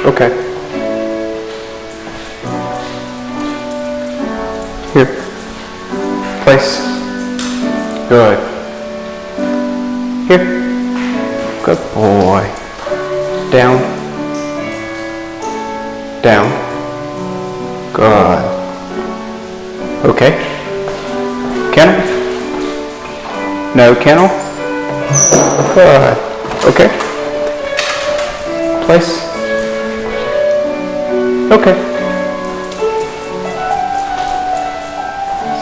Okay. Here. Place. Good. Here. Good boy. Down. Down. Good. Okay. Kennel. No kennel. Good. Okay. Place. Okay.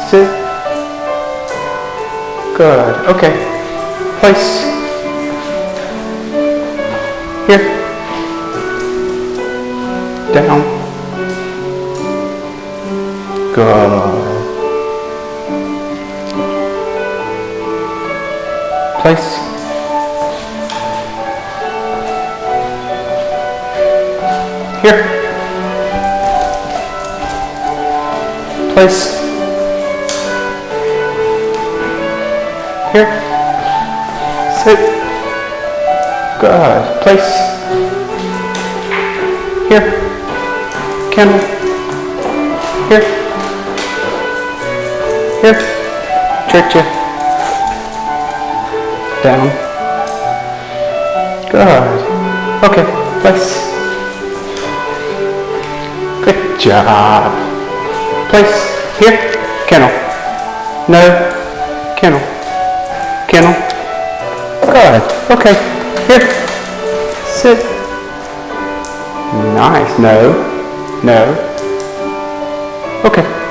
Sit. Good. Okay. Place. Here. Down. Good. Place. Here. Place. Here. Sit. Good. Place. Here. Kennel. Here. Here. Tricked you. Down. Good. Okay. Place. Good job. Place. Here. Kennel. No. Kennel. Kennel. Good. Okay. Here. Sit. Nice. No. No. Okay.